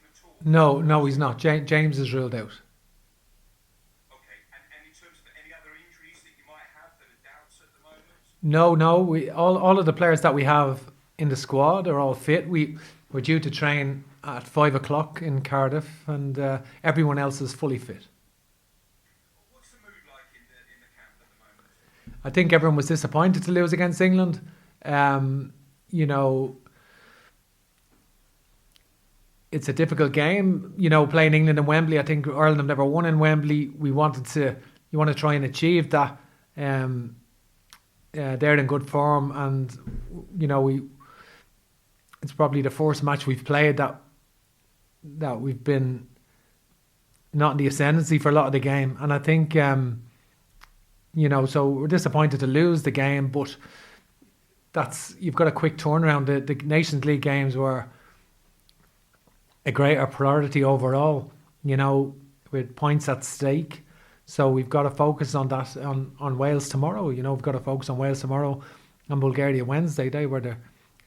at all? No, he's not. James is ruled out. Okay, and in terms of any other injuries that you might have that are doubts at the moment? No. We all of the players that we have in the squad are all fit. We're due to train at 5 o'clock in Cardiff, and everyone else is fully fit. What's the mood like in the camp at the moment? I think everyone was disappointed to lose against England. Um, you know, it's a difficult game. Playing England in Wembley. I think Ireland have never won in Wembley. You want to try and achieve that. Um, they're in good form, and we. It's probably the first match we've played that we've been not in the ascendancy for a lot of the game, and I think so we're disappointed to lose the game, but you've got a quick turnaround. The Nations League games were a greater priority overall, with points at stake. So we've got to focus on that on Wales tomorrow. We've got to focus on Wales tomorrow and Bulgaria Wednesday. They were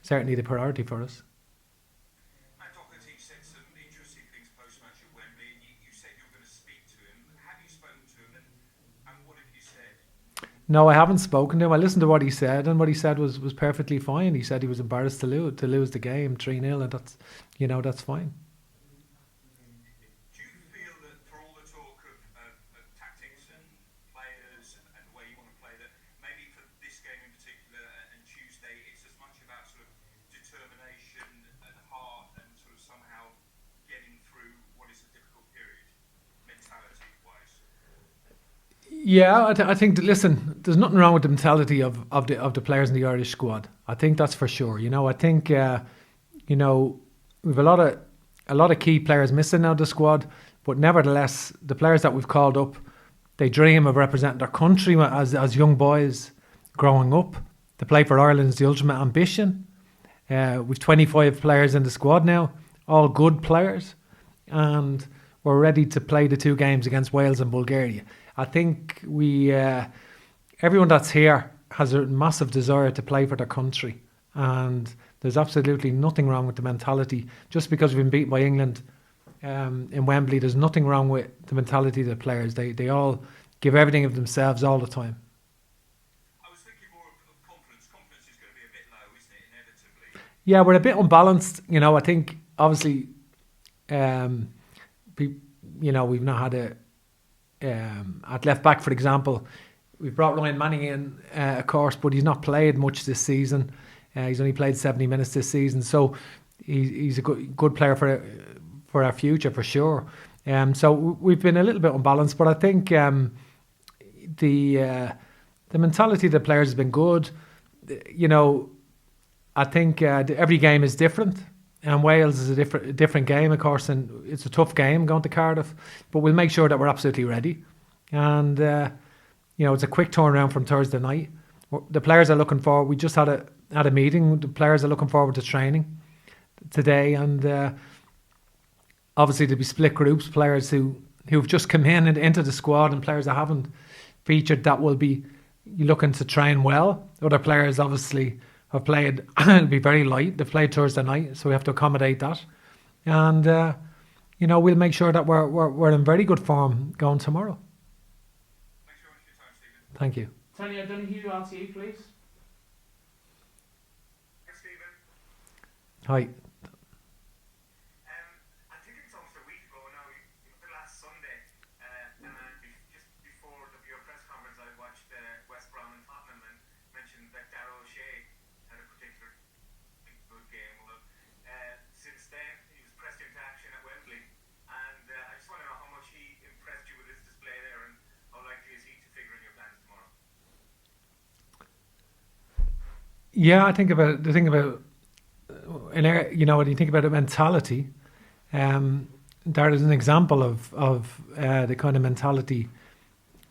certainly the priority for us. Matt Doherty said some interesting things post-match at Wembley, and you said you were going to speak to him. Have you spoken to him, and what have you said? No, I haven't spoken to him. I listened to what he said, and what he said was perfectly fine. He said he was embarrassed to lose the game 3-0, and that's fine. Do you feel that for all the talk of tactics and players and the way you want to play, that maybe for this game in particular and Tuesday, it's as much about sort of determination and heart and sort of somehow getting through what is a difficult period, mentality-wise? Yeah, I think listen, there's nothing wrong with the mentality of the players in the Irish squad. I think that's for sure. I think we've a lot of key players missing out of the squad, but nevertheless, the players that we've called up, they dream of representing their country as young boys growing up. To play for Ireland is the ultimate ambition. We've 25 players in the squad now, all good players, and we're ready to play the two games against Wales and Bulgaria. I think everyone that's here has a massive desire to play for their country, and there's absolutely nothing wrong with the mentality. Just because we've been beaten by England in Wembley, there's nothing wrong with the mentality of the players. They all give everything of themselves all the time. I was thinking more of confidence. Confidence is going to be a bit low, isn't it, inevitably? Yeah, we're a bit unbalanced. I think obviously, we've not had at left back, for example. We've brought Ryan Manning in, of course, but he's not played much this season. He's only played 70 minutes this season, so he's a good player for our future for sure. So we've been a little bit unbalanced, but I think the mentality of the players has been good. I think every game is different, and Wales is a different game, of course, and it's a tough game going to Cardiff. But we'll make sure that we're absolutely ready, and it's a quick turnaround from Thursday night. The players are looking forward. We just had a meeting. The players are looking forward to training today, and obviously there'll be split groups, players who've just come into the squad and players that haven't featured that will be looking to train well. Other players obviously have played, it'll be very light. They've played Thursday night, so we have to accommodate that. And we'll make sure that we're in very good form going tomorrow. Thanks very much for your time, Stephen. Thank you. Tanya Donoghue, RTE, please. Thanks, Stephen. Hi. I think it's almost a week ago now, last Sunday, and just before your press conference, I watched West Brom and Tottenham and mentioned that Darragh O'Shea had a particularly good game. Well, since then, he was pressed into action at Wembley, and I just want to know how much he impressed you with his display there, and how likely is he to figure in your plans tomorrow? Yeah, I think about the thing about when you think about a mentality, that is an example of the kind of mentality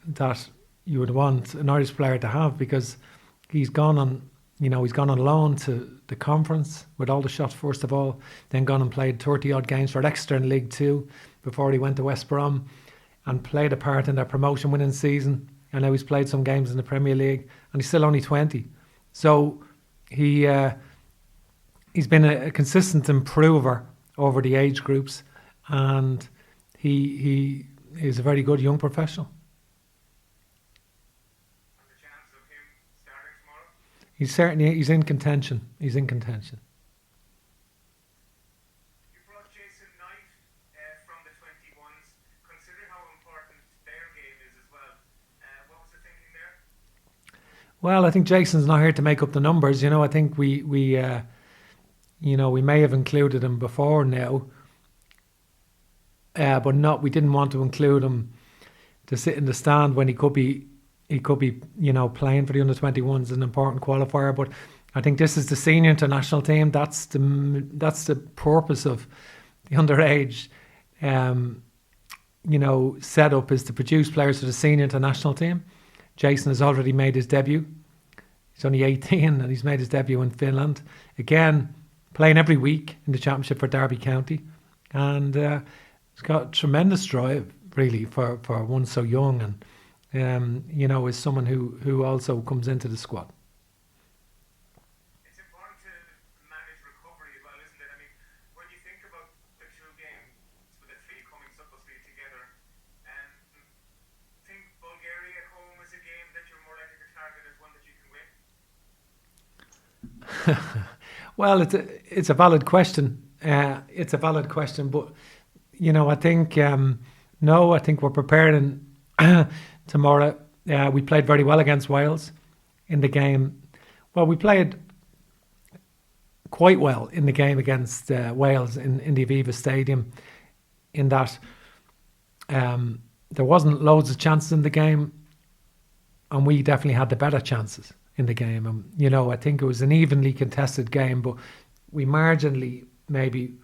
that you would want an Irish player to have, because he's gone on loan to the conference with all the shots first of all, then gone and played 30 odd games for Exeter in League Two before he went to West Brom and played a part in their promotion winning season, and now he's played some games in the Premier League, and he's still only 20. So he's been a consistent improver over the age groups. and he is a very good young professional. And the chances of him starting tomorrow? He's in contention. He's in contention. You brought Jason Knight from the 21s. Considering how important their game is as well, what was the thinking there? Well, I think Jason's not here to make up the numbers. I think we may have included him before now, but not. We didn't want to include him to sit in the stand when he could be playing for the under-21s, an important qualifier. But I think this is the senior international team. That's the purpose of the underage, setup, is to produce players for the senior international team. Jason has already made his debut. He's only 18 and he's made his debut in Finland. Again, playing every week in the championship for Derby County. And he's got tremendous drive, really, for one so young. And, is someone who also comes into the squad. It's important to manage recovery as well, isn't it? I mean, when you think about the two games, with the three coming supposedly together, think Bulgaria at home is a game that you're more likely to target as one that you can win? Well, it's a valid question. It's a valid question, but I think no. I think we're preparing tomorrow. We played very well against Wales in the game. Well, we played quite well in the game against Wales in the Aviva Stadium. In that there wasn't loads of chances in the game, and we definitely had the better chances in the game. And I think it was an evenly contested game, but we marginally maybe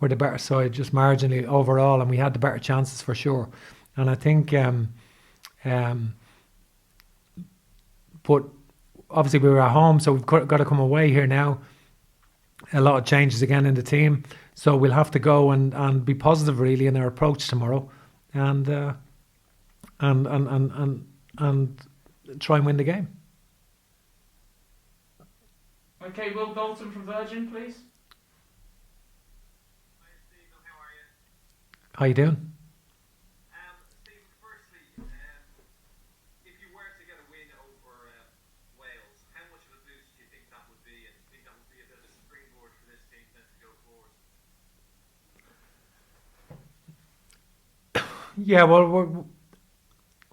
were the better side, just marginally overall, and we had the better chances for sure. And I think, but obviously we were at home, so we've got to come away here now. A lot of changes again in the team, so we'll have to go and be positive really in our approach tomorrow, and try and win the game. Okay, Will Dalton from Virgin, please. Hi, Steele. How are you? How you doing? Steve, firstly, if you were to get a win over Wales, how much of a boost do you think that would be? And do you think that would be a bit of a springboard for this team then to go forward? Yeah, well,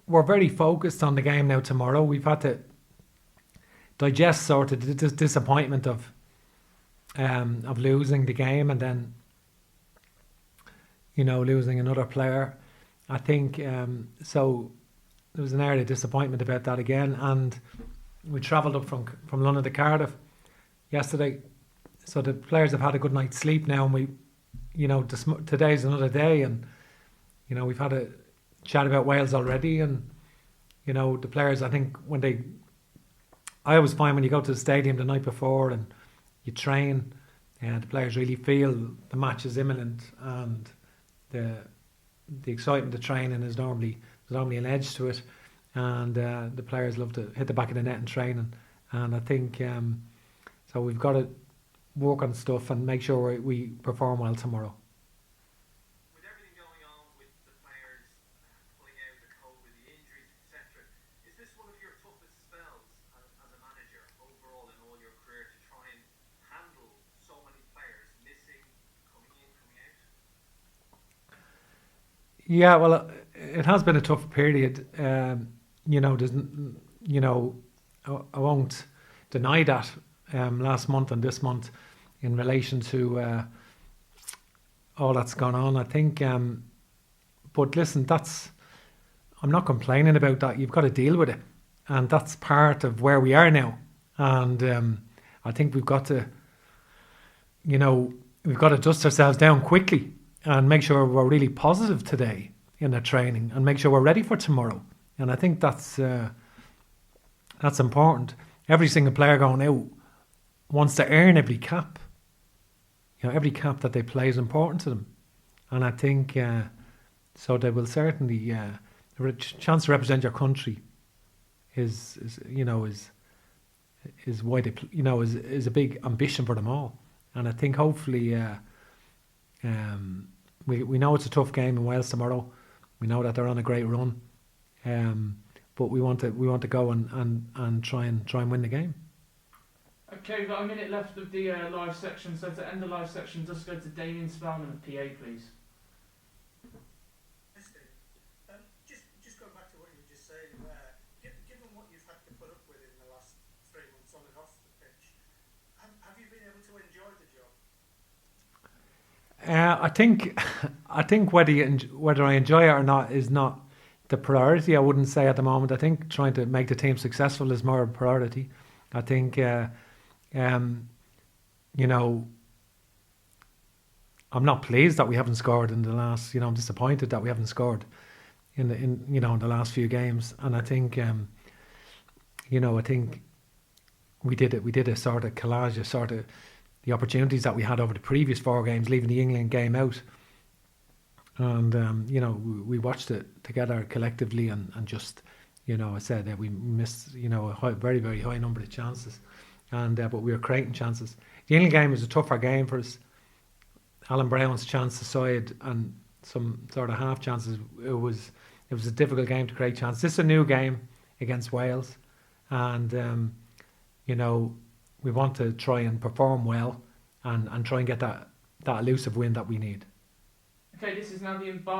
we're very focused on the game now tomorrow. We've had to digest sort of the disappointment of losing the game, and then losing another player. I think so. There was an area of disappointment about that again, and we travelled up from London to Cardiff yesterday, so the players have had a good night's sleep now, and we, today's another day, and we've had a chat about Wales already, and the players, I think I always find when you go to the stadium the night before and you train, the players really feel the match is imminent, and the excitement of training is normally an edge to it, and the players love to hit the back of the net in training, and I think so we've got to work on stuff and make sure we perform well tomorrow. With everything going on with the players pulling out, the COVID, the injuries, etc., is this one of your toughest spells as a manager overall in all your career, to try and handle so many players missing, coming in, coming out? Yeah, well, it has been a tough period. I won't deny that. Last month and this month, in relation to all that's gone on, I think. But listen, I'm not complaining about that. You've got to deal with it, and that's part of where we are now. And I think we've got to dust ourselves down quickly and make sure we're really positive today in our training, and make sure we're ready for tomorrow. And I think that's important. Every single player going out wants to earn every cap. Every cap that they play is important to them, and I think so. They will certainly the chance to represent your country is why they is a big ambition for them all, and I think hopefully we know it's a tough game in Wales tomorrow. We know that they're on a great run, but we want to go and try and win the game. Okay, we've got a minute left of the live section, so to end the live section, just go to Damien Spellman of PA, please. Just going back to what you were just saying, given what you've had to put up with in the last 3 months on and off the pitch, have you been able to enjoy the job? I think whether I enjoy it or not is not the priority. I wouldn't say at the moment. I think trying to make the team successful is more a priority. I think I'm not pleased that we haven't scored in the last. I'm disappointed that we haven't scored in the last few games. And I think I think we did a sort of collage, a sort of the opportunities that we had over the previous 4 games, leaving the England game out. And we watched it together collectively, and just I said that we missed a very, very high number of chances, and but we were creating chances. The England game was a tougher game for us. Alan Brown's chance aside, and some sort of half chances, it was a difficult game to create chances. This is a new game against Wales, and we want to try and perform well and try and get that elusive win that we need. Okay, this is now the